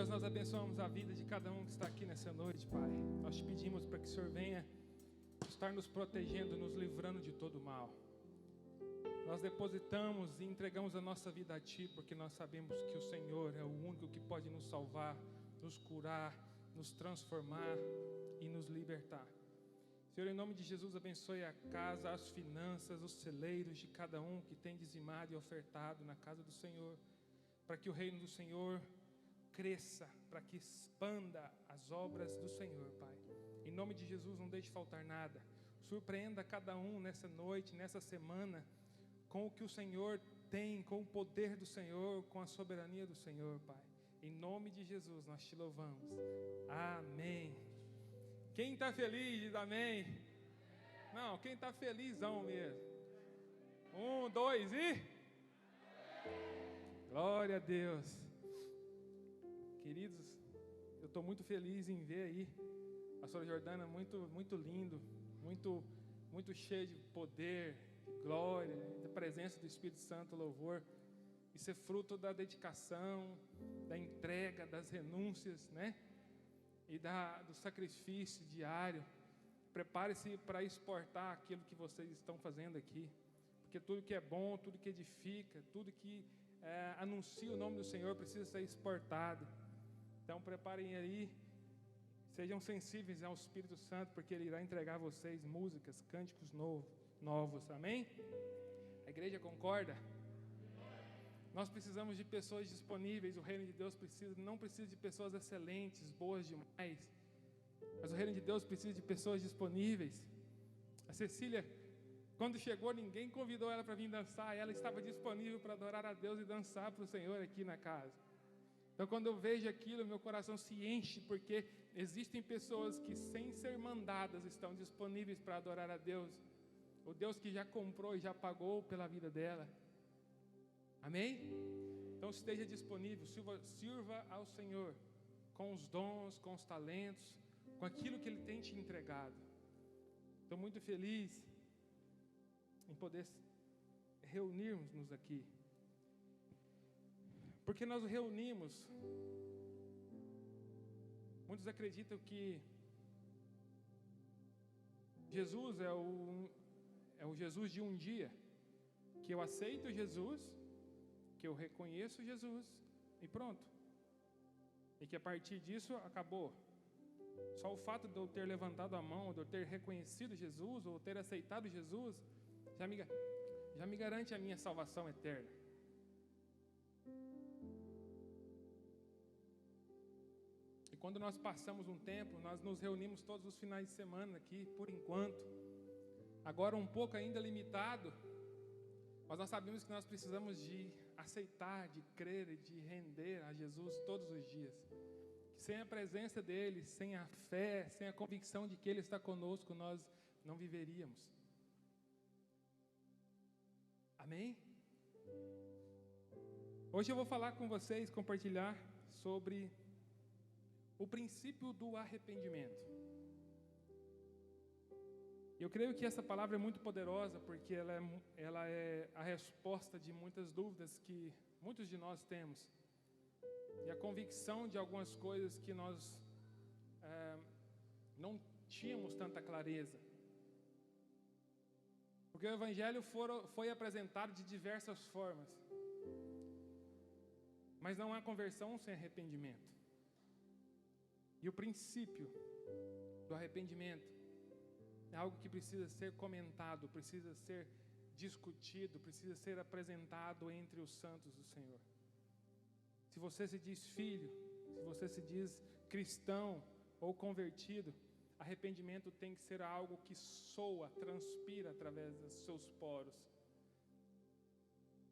Deus, nós abençoamos a vida de cada um que está aqui nessa noite, Pai. Nós te pedimos para que o Senhor venha estar nos protegendo, nos livrando de todo mal. Nós depositamos e entregamos a nossa vida a Ti, porque nós sabemos que o Senhor é o único que pode nos salvar, nos curar, nos transformar e nos libertar. Senhor, em nome de Jesus, abençoe a casa, as finanças, os celeiros de cada um que tem dizimado e ofertado na casa do Senhor, para que o reino do Senhor cresça, para que expanda as obras do Senhor, Pai. Em nome de Jesus, não deixe faltar nada. Surpreenda cada um nessa noite, nessa semana, com o que o Senhor tem, com o poder do Senhor, com a soberania do Senhor, Pai. Em nome de Jesus, nós te louvamos. Amém. Quem está feliz, diz amém. Não, quem está felizão mesmo. 1, 2 e... Glória a Deus. Queridos, eu estou muito feliz em ver aí a Sra. Jordana muito lindo, muito cheio de poder, de glória, da presença do Espírito Santo, louvor. Isso é fruto da dedicação, da entrega, das renúncias, né? E do sacrifício diário. Prepare-se para exportar aquilo que vocês estão fazendo aqui, porque tudo que é bom, tudo que edifica, tudo que anuncia o nome do Senhor precisa ser exportado. Então preparem aí, sejam sensíveis ao Espírito Santo, porque Ele irá entregar a vocês músicas, cânticos novos, amém? A igreja concorda? Nós precisamos de pessoas disponíveis. O reino de Deus não precisa de pessoas excelentes, boas demais, mas o reino de Deus precisa de pessoas disponíveis. A Cecília, quando chegou, ninguém convidou ela para vir dançar. Ela estava disponível para adorar a Deus e dançar para o Senhor aqui na casa. Então, quando eu vejo aquilo, meu coração se enche, porque existem pessoas que, sem ser mandadas, estão disponíveis para adorar a Deus, o Deus que já comprou e já pagou pela vida dela. Amém? Então esteja disponível, sirva ao Senhor com os dons, com os talentos, com aquilo que Ele tem te entregado. Estou muito feliz em poder reunirmos-nos aqui, porque nós reunimos. Muitos acreditam que Jesus é o Jesus de um dia, que eu aceito Jesus, que eu reconheço Jesus e pronto, e que a partir disso acabou. Só o fato de eu ter levantado a mão, de eu ter reconhecido Jesus ou ter aceitado Jesus já me garante a minha salvação eterna. E quando nós passamos um tempo, nós nos reunimos todos os finais de semana aqui, por enquanto, agora um pouco ainda limitado, mas nós sabemos que nós precisamos de aceitar, de crer e de render a Jesus todos os dias. Que sem a presença dEle, sem a fé, sem a convicção de que Ele está conosco, nós não viveríamos. Amém? Hoje eu vou falar com vocês, compartilhar sobre o princípio do arrependimento. Eu creio que essa palavra é muito poderosa, porque ela é a resposta de muitas dúvidas que muitos de nós temos, e a convicção de algumas coisas que nós não tínhamos tanta clareza. Porque o Evangelho foi apresentado de diversas formas, mas não há conversão sem arrependimento. E o princípio do arrependimento é algo que precisa ser comentado, precisa ser discutido, precisa ser apresentado entre os santos do Senhor. Se você se diz filho, se você se diz cristão ou convertido, arrependimento tem que ser algo que soa, transpira através dos seus poros.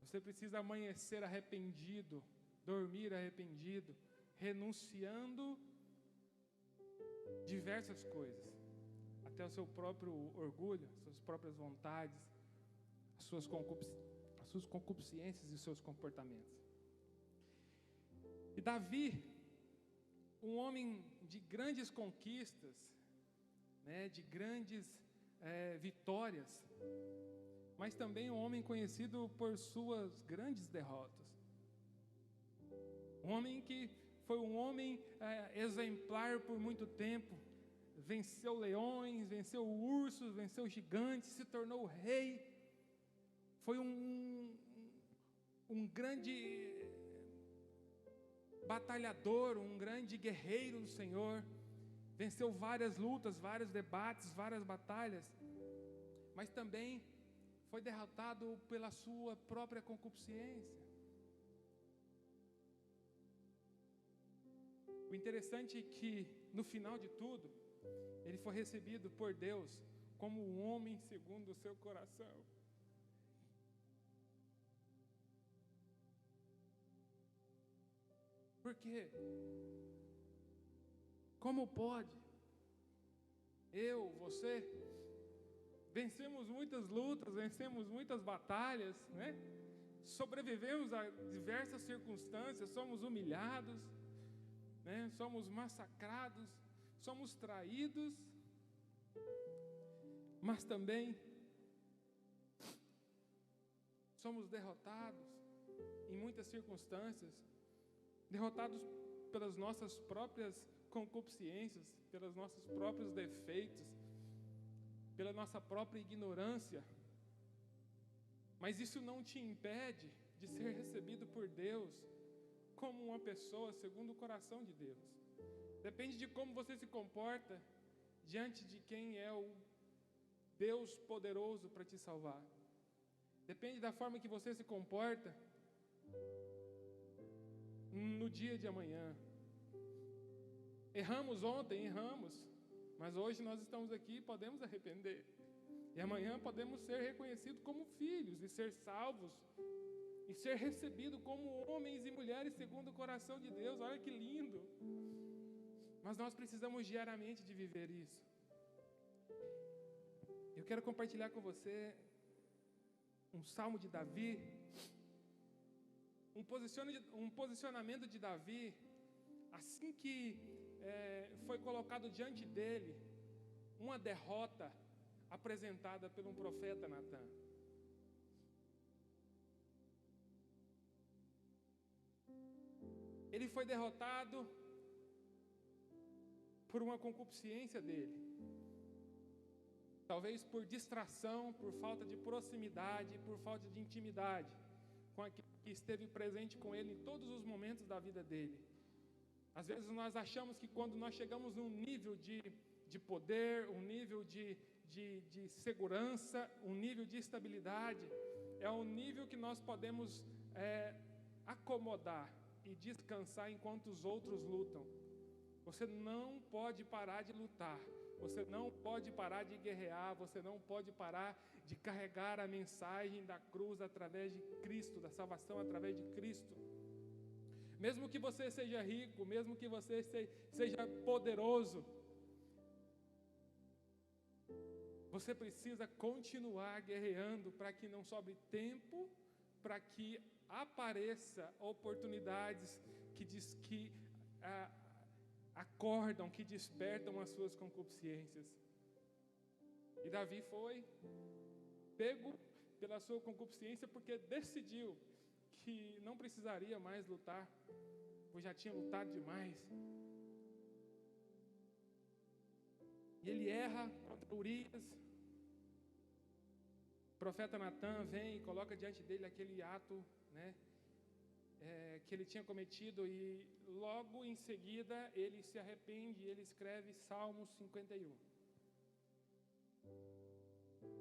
Você precisa amanhecer arrependido, dormir arrependido, renunciando diversas coisas, até o seu próprio orgulho, as suas próprias vontades, as suas concupiscências e os seus comportamentos. E Davi, um homem de grandes conquistas, né, de grandes vitórias, mas também um homem conhecido por suas grandes derrotas. Um homem que foi um homem exemplar por muito tempo. Venceu leões, venceu ursos, venceu gigantes, se tornou rei. Foi um grande batalhador, um grande guerreiro do Senhor. Venceu várias lutas, vários debates, várias batalhas. Mas também foi derrotado pela sua própria concupiscência. O interessante é que, no final de tudo, ele foi recebido por Deus como um homem segundo o seu coração. Por quê? Como pode? Eu, você, vencemos muitas lutas, vencemos muitas batalhas, né? Sobrevivemos a diversas circunstâncias, somos humilhados, né? Somos massacrados, somos traídos, mas também somos derrotados em muitas circunstâncias, derrotados pelas nossas próprias concupiscências, pelos nossos próprios defeitos, pela nossa própria ignorância. Mas isso não te impede de ser recebido por Deus como uma pessoa segundo o coração de Deus. Depende de como você se comporta diante de quem é o Deus poderoso para te salvar. Depende da forma que você se comporta no dia de amanhã. Erramos ontem, erramos, mas hoje nós estamos aqui e podemos arrepender. E amanhã podemos ser reconhecidos como filhos e ser salvos e ser recebidos como homens e mulheres segundo o coração de Deus. Olha que lindo! Mas nós precisamos diariamente de viver isso. Eu quero compartilhar com você um salmo de Davi, um posicionamento de Davi, assim que foi colocado diante dele uma derrota apresentada por um profeta Natan. Ele foi derrotado por uma concupiscência dele, talvez por distração, por falta de proximidade, por falta de intimidade com aquele que esteve presente com ele em todos os momentos da vida dele. Às vezes nós achamos que quando nós chegamos num nível de poder, um nível de segurança, um nível de estabilidade, é um nível que nós podemos acomodar e descansar enquanto os outros lutam. Você não pode parar de lutar, você não pode parar de guerrear, você não pode parar de carregar a mensagem da cruz através de Cristo, da salvação através de Cristo. Mesmo que você seja rico, mesmo que você seja poderoso, você precisa continuar guerreando para que não sobre tempo, para que apareça oportunidades que acordam, que despertam as suas concupiscências. E Davi foi pego pela sua concupiscência porque decidiu que não precisaria mais lutar, pois já tinha lutado demais. E ele erra contra Urias. O profeta Natan vem e coloca diante dele aquele ato, né, que ele tinha cometido, e logo em seguida ele se arrepende e ele escreve Salmos 51.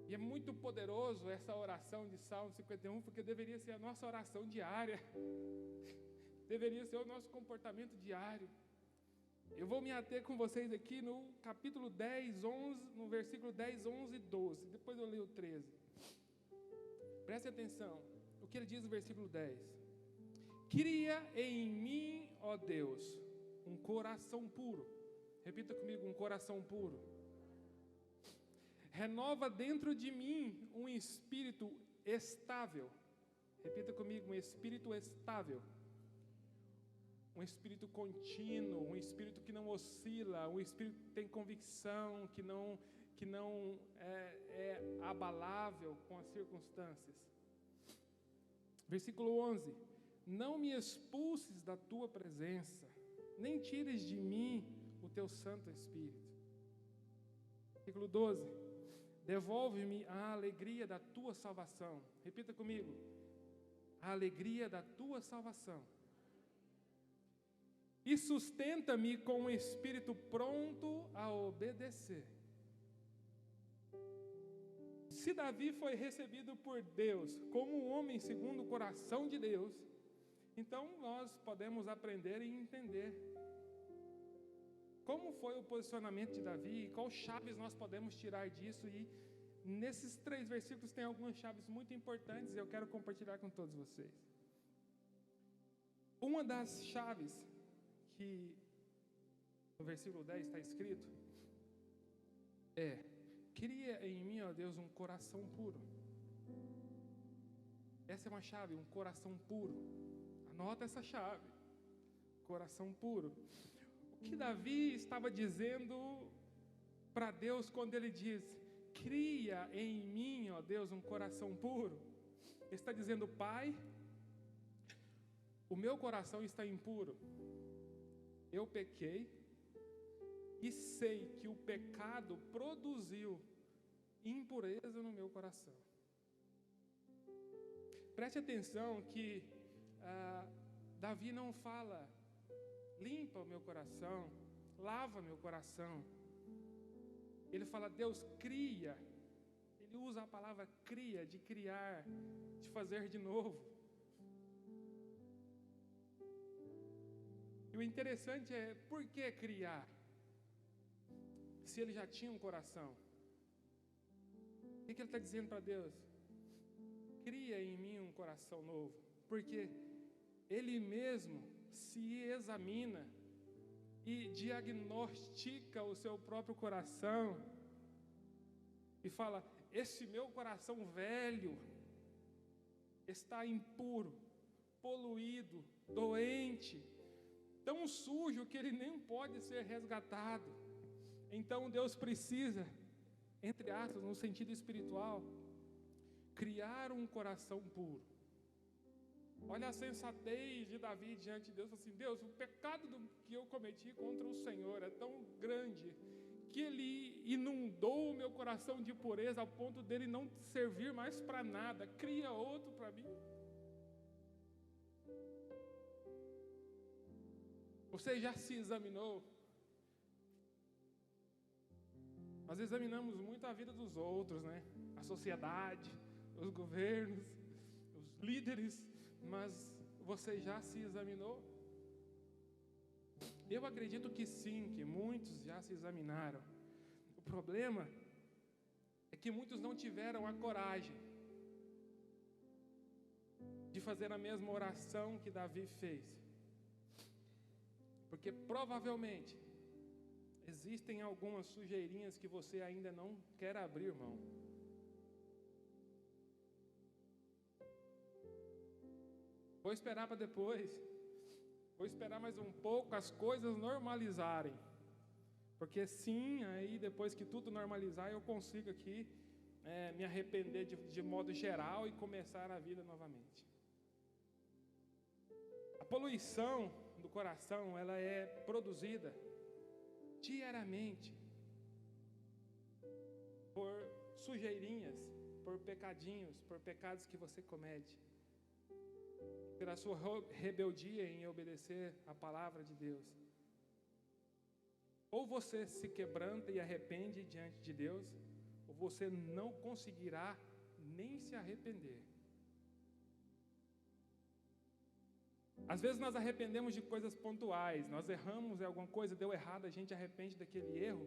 E é muito poderoso essa oração de Salmo 51, porque deveria ser a nossa oração diária. Deveria ser o nosso comportamento diário. Eu vou me ater com vocês aqui no capítulo 10, 11, no versículo 10, 11 e 12. Depois eu leio o 13. Preste atenção. O que ele diz no versículo 10. Cria em mim, ó Deus, um coração puro. Repita comigo, um coração puro. Renova dentro de mim um espírito estável. Repita comigo, um espírito estável. Um espírito contínuo, um espírito que não oscila, um espírito que tem convicção, que não é abalável com as circunstâncias. Versículo 11. Não me expulses da tua presença, nem tires de mim o teu Santo Espírito. Versículo 12. Devolve-me a alegria da tua salvação. Repita comigo. A alegria da tua salvação. E sustenta-me com um espírito pronto a obedecer. Se Davi foi recebido por Deus como um homem segundo o coração de Deus, então nós podemos aprender e entender como foi o posicionamento de Davi e quais chaves nós podemos tirar disso. E nesses 3 versículos tem algumas chaves muito importantes e eu quero compartilhar com todos vocês. Uma das chaves que no versículo 10 está escrito é: cria em mim, ó Deus, um coração puro. Essa é uma chave, um coração puro. Anota essa chave, coração puro. O que Davi estava dizendo para Deus quando ele diz: cria em mim, ó Deus, um coração puro? Ele está dizendo: Pai, o meu coração está impuro. Eu pequei e sei que o pecado produziu impureza no meu coração. Preste atenção que Davi não fala: limpa o meu coração, lava meu coração. Ele fala: Deus, cria. Ele usa a palavra cria, de criar, de fazer de novo. E o interessante é, por que criar? Se ele já tinha um coração. O que ele está dizendo para Deus? Cria em mim um coração novo. Porque ele mesmo se examina e diagnostica o seu próprio coração e fala: esse meu coração velho está impuro, poluído, doente, tão sujo que ele nem pode ser resgatado. Então Deus precisa, entre aspas, no sentido espiritual, criar um coração puro. Olha a sensatez de Davi diante de Deus. Assim: Deus, o pecado que eu cometi contra o Senhor é tão grande que ele inundou o meu coração de pureza ao ponto dele não servir mais para nada. Cria outro para mim. Você já se examinou? Nós examinamos muito a vida dos outros, né? A sociedade, os governos, os líderes, mas você já se examinou? Eu acredito que sim, que muitos já se examinaram. O problema é que muitos não tiveram a coragem de fazer a mesma oração que Davi fez. Porque provavelmente existem algumas sujeirinhas que você ainda não quer abrir mão. Vou esperar para depois. Vou esperar mais um pouco as coisas normalizarem. Porque sim, aí depois que tudo normalizar, eu consigo aqui me arrepender de modo geral e começar a vida novamente. A poluição do coração, ela é produzida diariamente por sujeirinhas, por pecadinhos, por pecados que você comete, pela sua rebeldia em obedecer a palavra de Deus. Ou você se quebranta e arrepende diante de Deus, ou você não conseguirá nem se arrepender. Às vezes nós arrependemos de coisas pontuais, nós erramos em alguma coisa, deu errado, a gente arrepende daquele erro,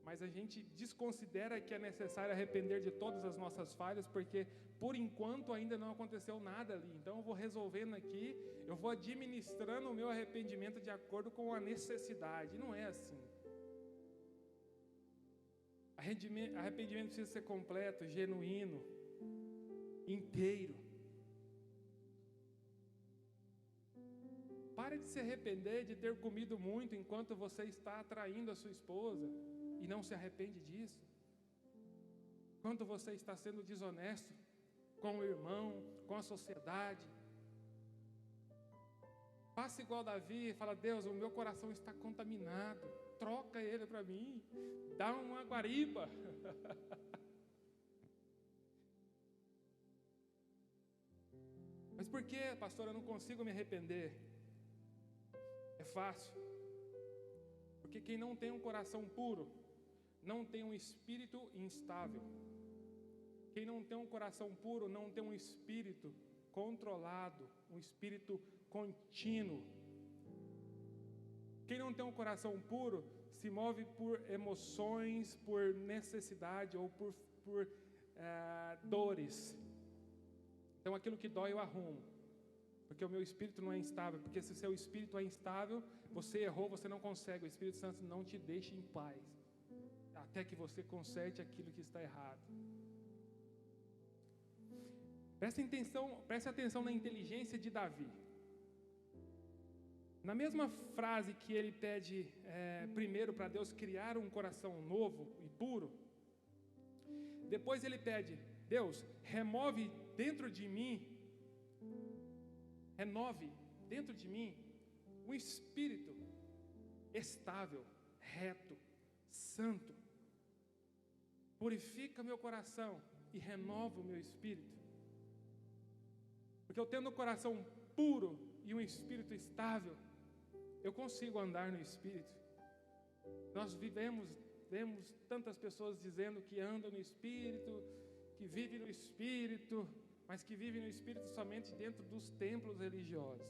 mas a gente desconsidera que é necessário arrepender de todas as nossas falhas, porque por enquanto ainda não aconteceu nada ali. Então eu vou resolvendo aqui, eu vou administrando o meu arrependimento de acordo com a necessidade. Não é assim. Arrependimento precisa ser completo, genuíno, inteiro. Pare de se arrepender de ter comido muito enquanto você está atraindo a sua esposa e não se arrepende disso. Quando você está sendo desonesto com o irmão, com a sociedade. Faça igual Davi e fala: Deus, o meu coração está contaminado, troca ele para mim, dá uma guariba. Mas por que, pastor, eu não consigo me arrepender? É fácil. Porque quem não tem um coração puro, não tem um espírito instável. Quem não tem um coração puro, não tem um espírito controlado, um espírito contínuo. Quem não tem um coração puro, se move por emoções, por necessidade ou por dores. Então aquilo que dói eu arrumo, porque o meu espírito não é instável. Porque se o seu espírito é instável, você errou, você não consegue, o Espírito Santo não te deixa em paz, até que você conserte aquilo que está errado. Preste atenção na inteligência de Davi. Na mesma frase que ele pede primeiro para Deus criar um coração novo e puro, depois ele pede: Deus, renove dentro de mim um espírito estável, reto, santo. Purifica meu coração e renova o meu espírito. Porque eu tendo um coração puro e um espírito estável, eu consigo andar no espírito. Nós vemos tantas pessoas dizendo que andam no espírito, que vivem no espírito, mas que vivem no espírito somente dentro dos templos religiosos.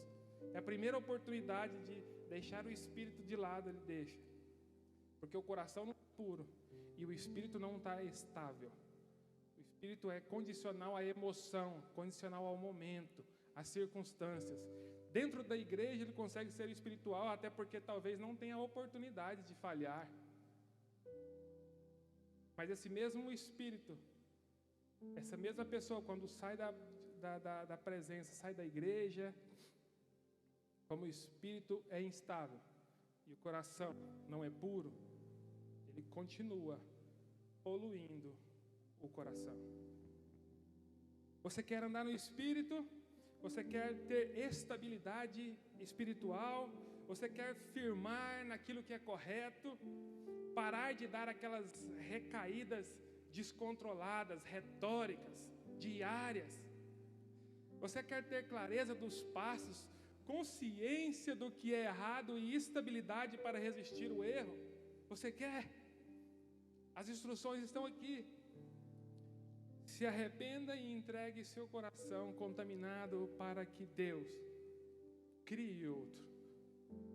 É a primeira oportunidade de deixar o espírito de lado, ele deixa. Porque o coração não é puro e o espírito não está estável. O espírito é condicional à emoção, condicional ao momento, às circunstâncias. Dentro da igreja ele consegue ser espiritual, até porque talvez não tenha a oportunidade de falhar. Mas esse mesmo espírito, essa mesma pessoa, quando sai da presença, sai da igreja, como o espírito é instável e o coração não é puro, ele continua poluindo o coração. Você quer andar no espírito? Você quer ter estabilidade espiritual? Você quer firmar naquilo que é correto? Parar de dar aquelas recaídas descontroladas, retóricas, diárias? Você quer ter clareza dos passos, consciência do que é errado e estabilidade para resistir ao erro? Você quer? As instruções estão aqui. Se arrependa e entregue seu coração contaminado para que Deus crie outro,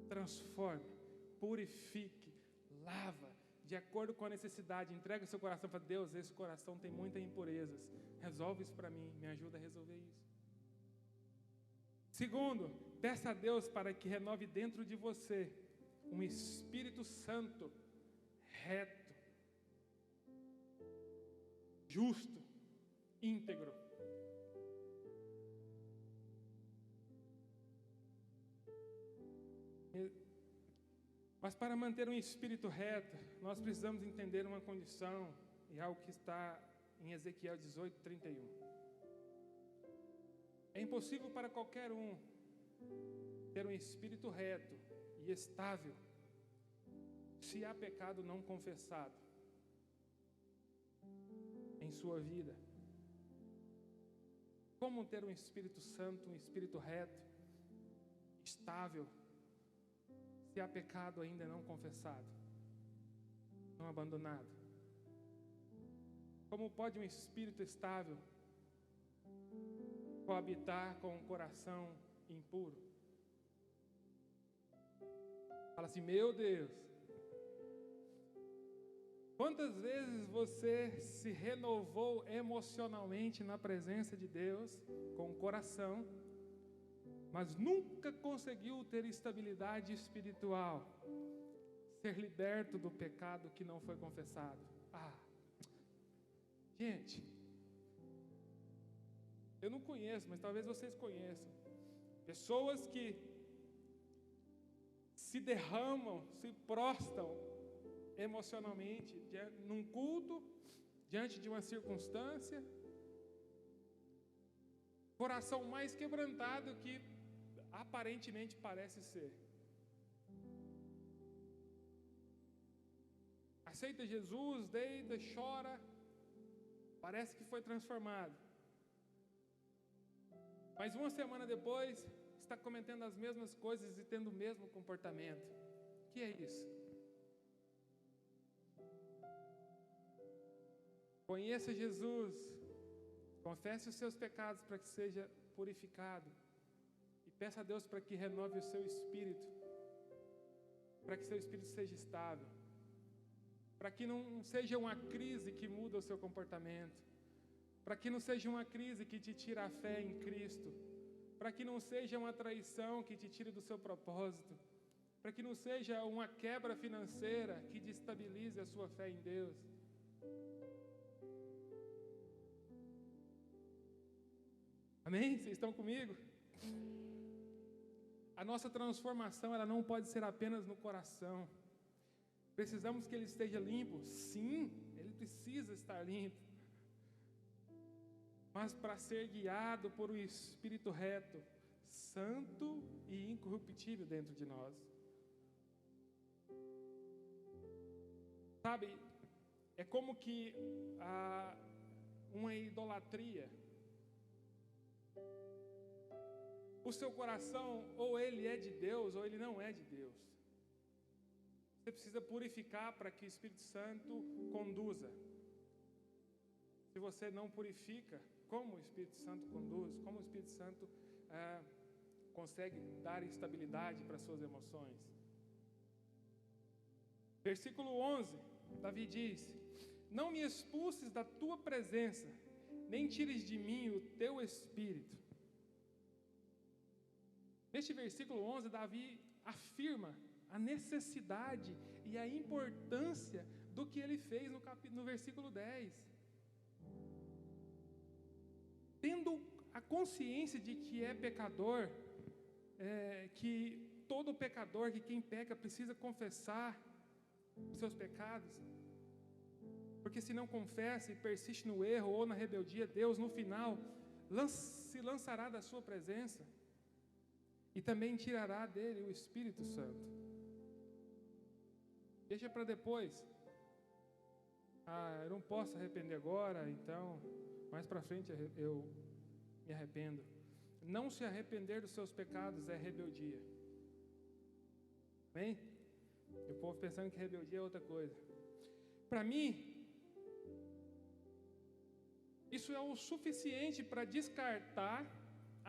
transforme, purifique, lava, de acordo com a necessidade. Entregue seu coração para Deus. Esse coração tem muitas impurezas, resolve isso para mim, me ajuda a resolver isso. Segundo, peça a Deus para que renove dentro de você um Espírito Santo, reto, justo, íntegro. Mas para manter um espírito reto, nós precisamos entender uma condição, e algo que está em Ezequiel 18:31. É impossível para qualquer um ter um espírito reto e estável se há pecado não confessado em sua vida. Como ter um Espírito Santo, um Espírito reto, estável, se há pecado ainda não confessado, não abandonado? Como pode um espírito estável coabitar com um coração impuro? Fala assim: meu Deus, quantas vezes você se renovou emocionalmente na presença de Deus, com o coração, mas nunca conseguiu ter estabilidade espiritual, ser liberto do pecado que não foi confessado? Gente, eu não conheço, mas talvez vocês conheçam pessoas que se derramam, se prostram emocionalmente num culto, diante de uma circunstância, coração mais quebrantado que aparentemente parece ser. Aceita Jesus, deita, chora, parece que foi transformado. Mas uma semana depois, está cometendo as mesmas coisas e tendo o mesmo comportamento. O que é isso? Conheça Jesus, confesse os seus pecados para que seja purificado e peça a Deus para que renove o seu espírito, para que seu espírito seja estável, para que não seja uma crise que muda o seu comportamento, para que não seja uma crise que te tira a fé em Cristo, para que não seja uma traição que te tire do seu propósito, para que não seja uma quebra financeira que destabilize a sua fé em Deus. Amém? Vocês estão comigo? A nossa transformação, ela não pode ser apenas no coração. Precisamos que ele esteja limpo. Sim, ele precisa estar limpo. Mas para ser guiado por um Espírito reto, santo e incorruptível dentro de nós. Sabe, é como que uma idolatria. O seu coração, ou ele é de Deus, ou ele não é de Deus. Você precisa purificar para que o Espírito Santo conduza. Se você não purifica, como o Espírito Santo conduz, como o Espírito Santo consegue dar estabilidade para as suas emoções. Versículo 11, Davi diz: não me expulses da tua presença, nem tires de mim o teu Espírito. Neste versículo 11, Davi afirma a necessidade e a importância do que ele fez no versículo 10. Tendo a consciência de que é pecador, que todo pecador, que quem peca precisa confessar os seus pecados, porque se não confessa e persiste no erro ou na rebeldia, Deus no final se lançará da sua presença e também tirará dele o Espírito Santo. Deixa para depois. Eu não posso arrepender agora, então mais para frente eu me arrependo. Não se arrepender dos seus pecados é rebeldia. Amém? E o povo pensando que rebeldia é outra coisa. Para mim, isso é o suficiente para descartar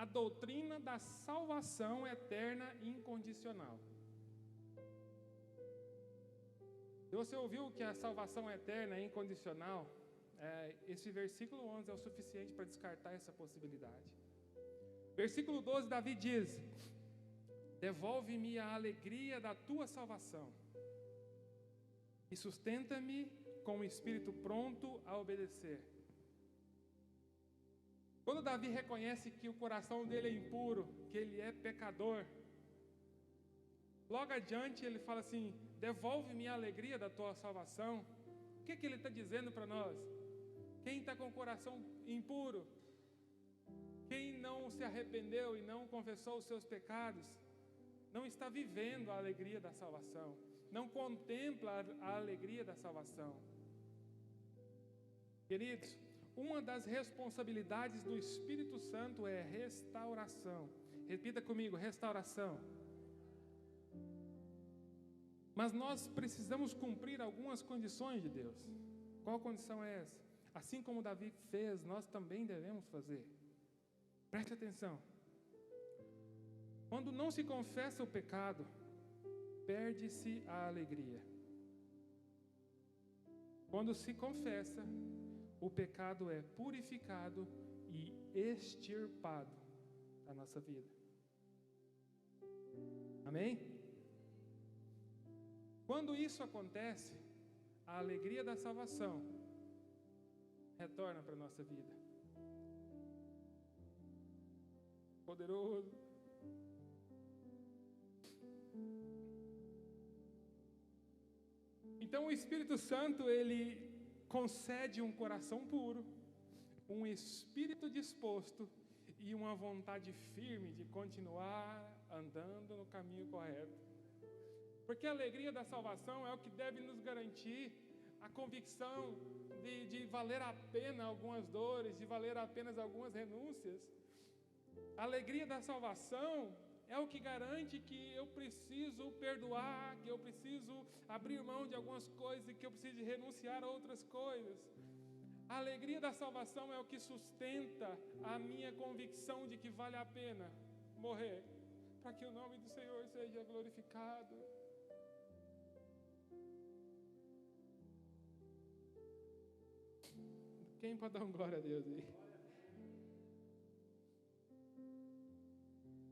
a doutrina da salvação eterna e incondicional. Se você ouviu que a salvação eterna é incondicional, esse versículo 11 é o suficiente para descartar essa possibilidade. Versículo 12, Davi diz: devolve-me a alegria da tua salvação e sustenta-me com o espírito pronto a obedecer. Quando Davi reconhece que o coração dele é impuro, que ele é pecador, logo adiante ele fala assim: devolve-me a alegria da tua salvação. O que ele está dizendo para nós? Quem está com o coração impuro, quem não se arrependeu e não confessou os seus pecados, não está vivendo a alegria da salvação, não contempla a alegria da salvação. Queridos, uma das responsabilidades do Espírito Santo é restauração. Repita comigo: restauração. Mas nós precisamos cumprir algumas condições de Deus. Qual condição é essa? Assim como Davi fez, nós também devemos fazer. Preste atenção. Quando não se confessa o pecado, perde-se a alegria. Quando se confessa, o pecado é purificado e extirpado da nossa vida. Amém? Quando isso acontece, a alegria da salvação retorna para a nossa vida. Poderoso. Então o Espírito Santo, ele concede um coração puro, um espírito disposto e uma vontade firme de continuar andando no caminho correto. Porque a alegria da salvação é o que deve nos garantir a convicção de valer a pena algumas dores, de valer a pena algumas renúncias. A alegria da salvação é o que garante que eu preciso perdoar, que eu preciso abrir mão de algumas coisas e que eu preciso renunciar a outras coisas. A alegria da salvação é o que sustenta a minha convicção de que vale a pena morrer, para que o nome do Senhor seja glorificado. Quem pode dar um glória a Deus aí?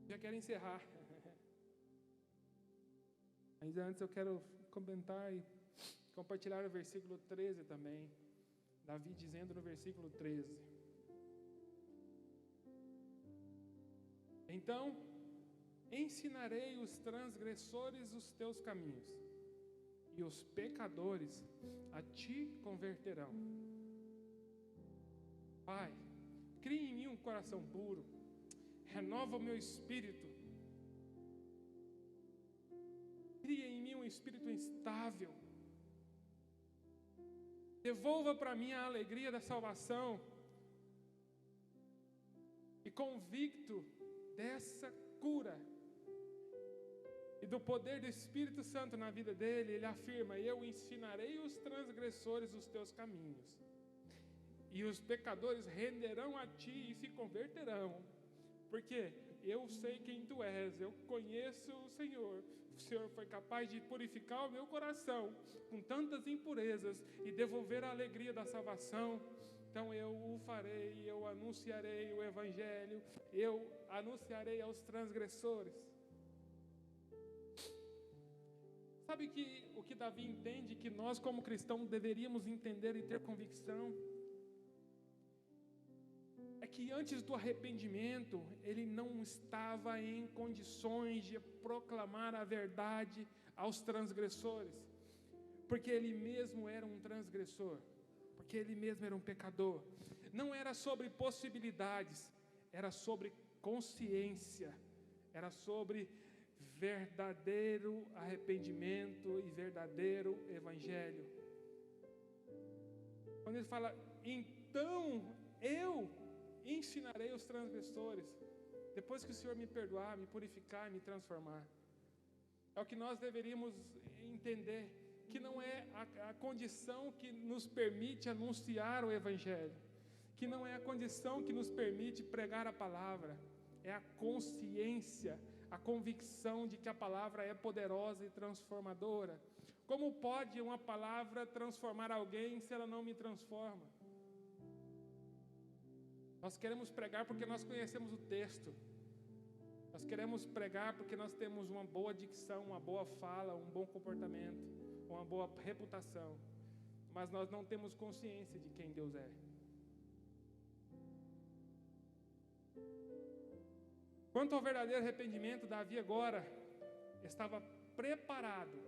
Já quero encerrar. Mas antes eu quero comentar e compartilhar o versículo 13 também. Davi dizendo no versículo 13: então ensinarei os transgressores os teus caminhos, e os pecadores a ti converterão. Pai, cria em mim um coração puro, renova o meu espírito, cria em mim um espírito instável, devolva para mim a alegria da salvação, e convicto dessa cura e do poder do Espírito Santo na vida dele, ele afirma: eu ensinarei os transgressores os teus caminhos, e os pecadores renderão a ti e se converterão, porque eu sei quem tu és, eu conheço o Senhor. O Senhor foi capaz de purificar o meu coração com tantas impurezas e devolver a alegria da salvação. Então eu o farei, eu anunciarei o Evangelho, eu anunciarei aos transgressores. Sabe o que Davi entende, que nós como cristãos deveríamos entender e ter convicção? É que antes do arrependimento, ele não estava em condições de proclamar a verdade aos transgressores, porque ele mesmo era um transgressor, porque ele mesmo era um pecador. Não era sobre possibilidades, era sobre consciência, era sobre verdadeiro arrependimento e verdadeiro evangelho. Quando ele fala, então eu ensinarei os transgressores, depois que o Senhor me perdoar, me purificar, me transformar. É o que nós deveríamos entender, que não é a condição que nos permite anunciar o Evangelho, que não é a condição que nos permite pregar a palavra, é a consciência, a convicção de que a palavra é poderosa e transformadora. Como pode uma palavra transformar alguém se ela não me transforma? Nós queremos pregar porque nós conhecemos o texto. Nós queremos pregar porque nós temos uma boa dicção, uma boa fala, um bom comportamento, uma boa reputação. Mas nós não temos consciência de quem Deus é. Quanto ao verdadeiro arrependimento, Davi agora estava preparado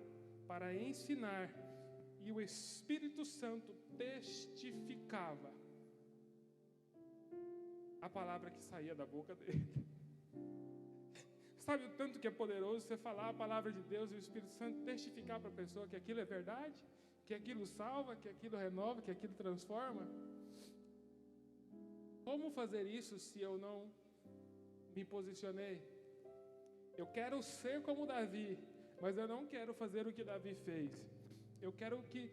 para ensinar, e o Espírito Santo testificava a palavra que saía da boca dele. Sabe o tanto que é poderoso você falar a palavra de Deus e o Espírito Santo testificar para a pessoa que aquilo é verdade, que aquilo salva, que aquilo renova, que aquilo transforma? Como fazer isso se eu não me posicionei? Eu quero ser como Davi, mas eu não quero fazer o que Davi fez. Eu quero que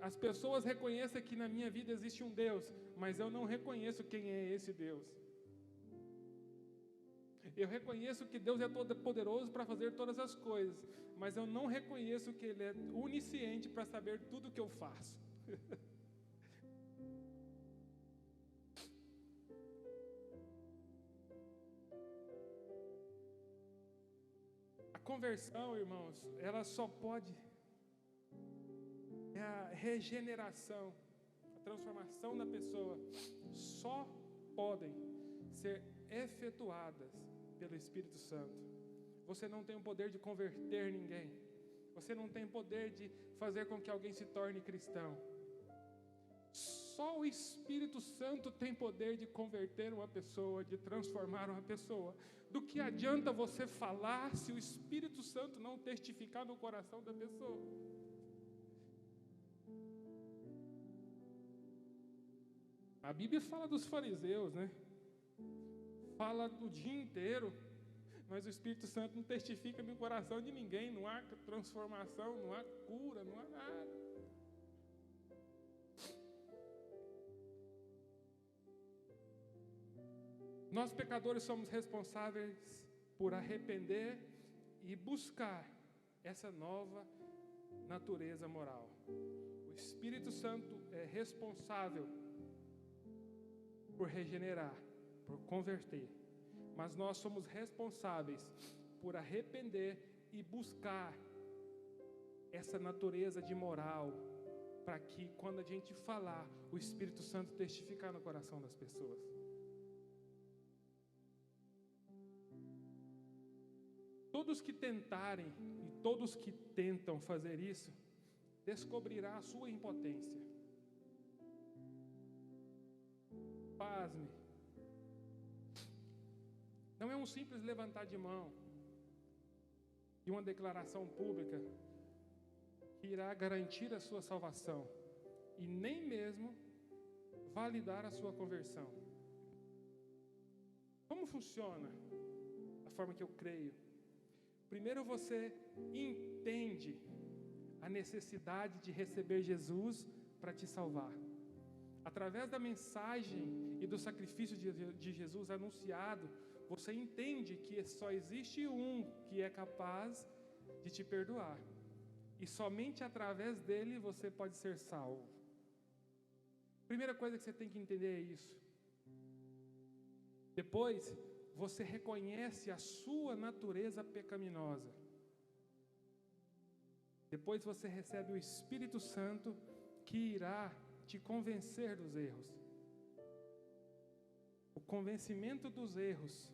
as pessoas reconheçam que na minha vida existe um Deus, mas eu não reconheço quem é esse Deus. Eu reconheço que Deus é todo poderoso para fazer todas as coisas, mas eu não reconheço que Ele é onisciente para saber tudo o que eu faço. A conversão, irmãos, ela só pode, a regeneração, a transformação da pessoa, só podem ser efetuadas pelo Espírito Santo. Você não tem o poder de converter ninguém. Você não tem poder de fazer com que alguém se torne cristão. Só o Espírito Santo tem poder de converter uma pessoa, de transformar uma pessoa. Do que adianta você falar se o Espírito Santo não testificar no coração da pessoa? A Bíblia fala dos fariseus, né? Fala do dia inteiro, mas o Espírito Santo não testifica no coração de ninguém. Não há transformação, não há cura, não há nada. Nós pecadores somos responsáveis por arrepender e buscar essa nova natureza moral. O Espírito Santo é responsável por regenerar, por converter. Mas nós somos responsáveis por arrepender e buscar essa natureza de moral, para que quando a gente falar, o Espírito Santo testificar no coração das pessoas. Todos que tentarem e todos que tentam fazer isso, descobrirá a sua impotência. Pasme. Não é um simples levantar de mão e uma declaração pública que irá garantir a sua salvação e nem mesmo validar a sua conversão. Como funciona a forma que eu creio? Primeiro você entende a necessidade de receber Jesus para te salvar. Através da mensagem e do sacrifício de Jesus anunciado, você entende que só existe um que é capaz de te perdoar. E somente através dele você pode ser salvo. Primeira coisa que você tem que entender é isso. Depois, você reconhece a sua natureza pecaminosa. Depois você recebe o Espírito Santo que irá te convencer dos erros. O convencimento dos erros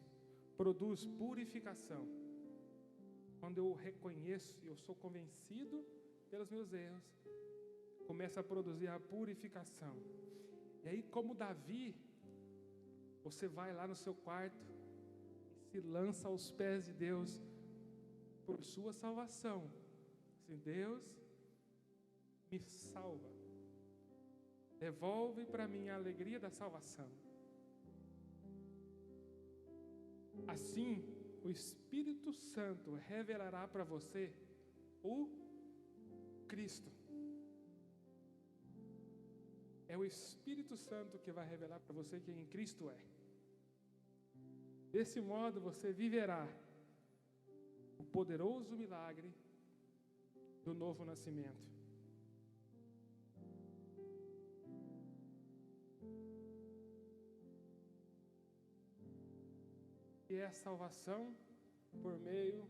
produz purificação. Quando eu reconheço e eu sou convencido pelos meus erros, começa a produzir a purificação. E aí, como Davi, você vai lá no seu quarto e se lança aos pés de Deus por sua salvação. Assim, Deus, me salva. Devolve para mim a alegria da salvação. Assim, o Espírito Santo revelará para você o Cristo. É o Espírito Santo que vai revelar para você quem Cristo é. Desse modo, você viverá o poderoso milagre do novo nascimento. E é a salvação por meio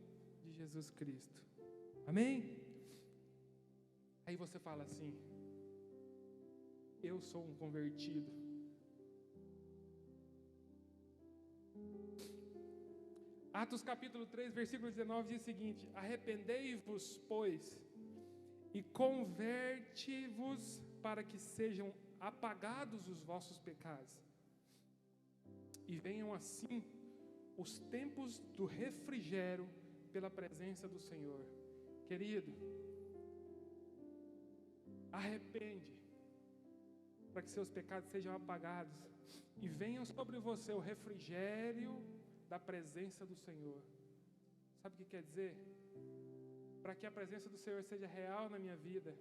de Jesus Cristo. Amém? Aí você fala assim: eu sou um convertido. Atos capítulo 3, versículo 19 diz o seguinte: arrependei-vos, pois, e converte-vos para que sejam apagados os vossos pecados, e venham assim os tempos do refrigério pela presença do Senhor. Querido, arrepende, para que seus pecados sejam apagados, e venham sobre você o refrigério da presença do Senhor. Sabe o que quer dizer? Para que a presença do Senhor seja real na minha vida,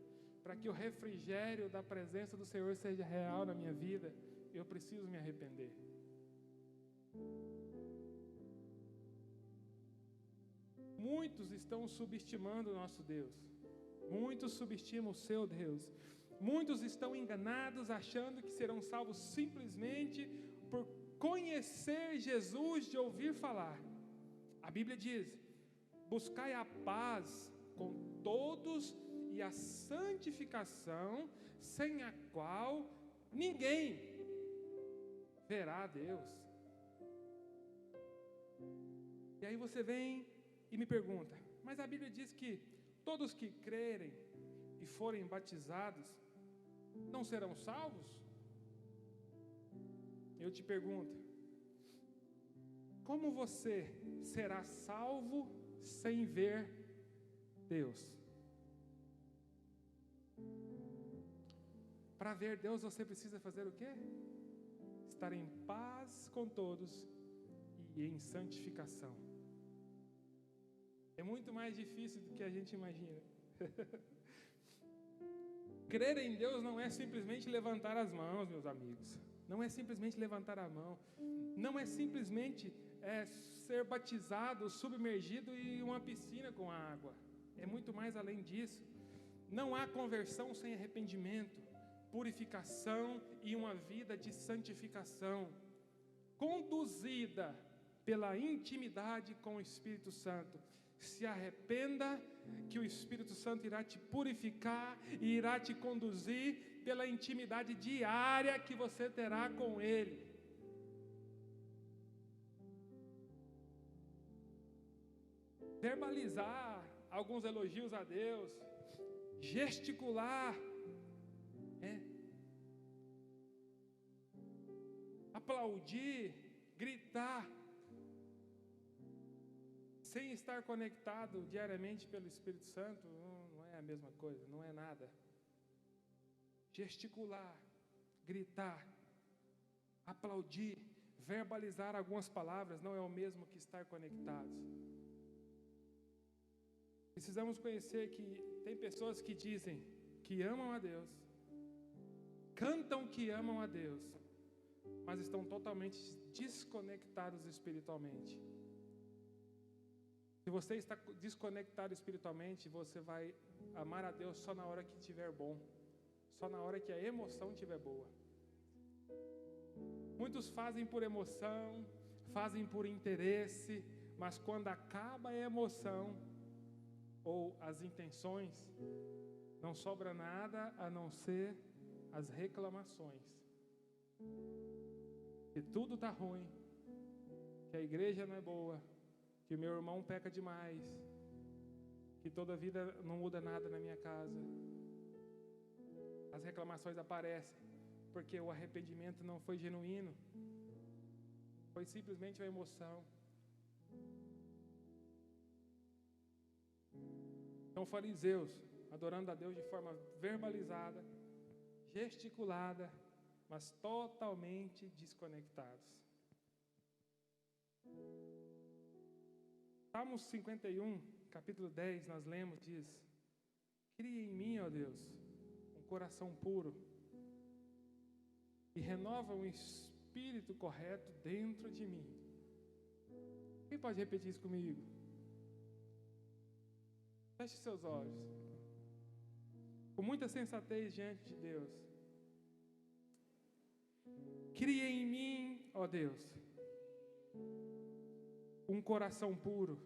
para que o refrigério da presença do Senhor seja real na minha vida, eu preciso me arrepender. Muitos estão subestimando o nosso Deus. Muitos subestimam o seu Deus. Muitos estão enganados, achando que serão salvos simplesmente por conhecer Jesus de ouvir falar. A Bíblia diz: buscai a paz com todos e a santificação, sem a qual ninguém verá a Deus. E aí você vem e me pergunta: mas a Bíblia diz que todos que crerem e forem batizados não serão salvos? Eu te pergunto, como você será salvo sem ver Deus? Para ver Deus, você precisa fazer o quê? Estar em paz com todos e em santificação. É muito mais difícil do que a gente imagina. Crer em Deus não é simplesmente levantar as mãos, meus amigos. Não é simplesmente levantar a mão. Não é simplesmente ser batizado, submergido em uma piscina com água. É muito mais além disso. Não há conversão sem arrependimento, purificação e uma vida de santificação, conduzida pela intimidade com o Espírito Santo. Se arrependa, que o Espírito Santo irá te purificar e irá te conduzir pela intimidade diária que você terá com Ele. Verbalizar alguns elogios a Deus, gesticular, aplaudir, gritar, sem estar conectado diariamente pelo Espírito Santo, não é a mesma coisa, não é nada. Gesticular, gritar, aplaudir, verbalizar algumas palavras não é o mesmo que estar conectados. Precisamos conhecer que tem pessoas que dizem que amam a Deus, cantam que amam a Deus, mas estão totalmente desconectados espiritualmente. Se você está desconectado espiritualmente, você vai amar a Deus só na hora que estiver bom, só na hora que a emoção estiver boa. Muitos fazem por emoção, fazem por interesse, mas quando acaba a emoção ou as intenções, não sobra nada a não ser as reclamações. Que tudo está ruim, que a igreja não é boa, que meu irmão peca demais, que toda a vida não muda nada na minha casa. As reclamações aparecem porque o arrependimento não foi genuíno, foi simplesmente uma emoção. Então, fariseus, adorando a Deus de forma verbalizada, gesticulada, mas totalmente desconectados. Salmos 51, capítulo 10, nós lemos, diz: cria em mim, ó Deus, um coração puro e renova um espírito correto dentro de mim. Quem pode repetir isso comigo? Feche seus olhos, com muita sensatez diante de Deus. Cria em mim, ó Deus, um coração puro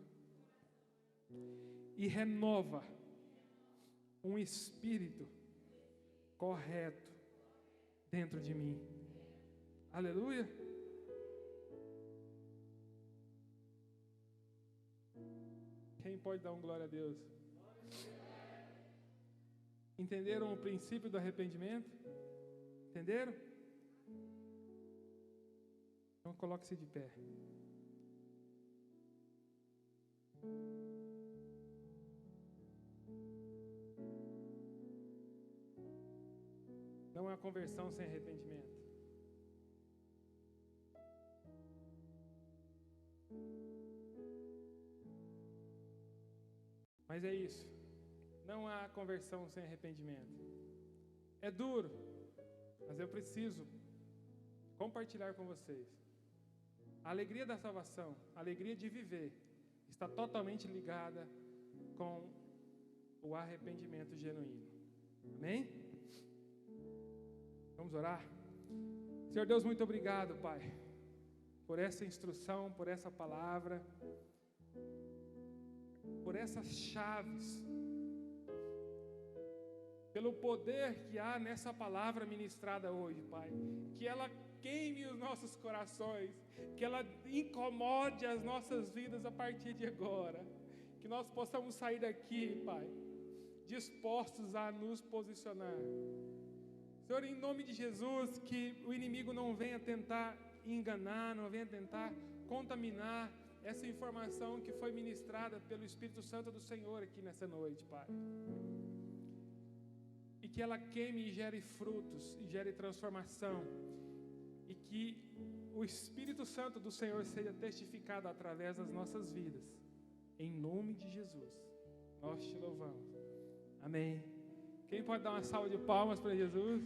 e renova um espírito correto dentro de mim. Aleluia. Quem pode dar um glória a Deus? Entenderam o princípio do arrependimento? Entenderam? Então coloque-se de pé. Não há conversão sem arrependimento. Mas é isso. Não há conversão sem arrependimento. É duro, mas eu preciso compartilhar com vocês. A alegria da salvação, a alegria de viver, está totalmente ligada com o arrependimento genuíno. Amém? Vamos orar? Senhor Deus, muito obrigado, Pai, por essa instrução, por essa palavra, por essas chaves, pelo poder que há nessa palavra ministrada hoje, Pai. Que ela queime os nossos corações, que ela incomode as nossas vidas a partir de agora. Que nós possamos sair daqui, Pai, dispostos a nos posicionar, Senhor, em nome de Jesus, que o inimigo não venha tentar enganar, não venha tentar contaminar essa informação que foi ministrada pelo Espírito Santo do Senhor aqui nessa noite, Pai. E que ela queime e gere frutos, e gere transformação. E que o Espírito Santo do Senhor seja testificado através das nossas vidas. Em nome de Jesus, nós te louvamos. Amém. Quem pode dar uma salva de palmas para Jesus?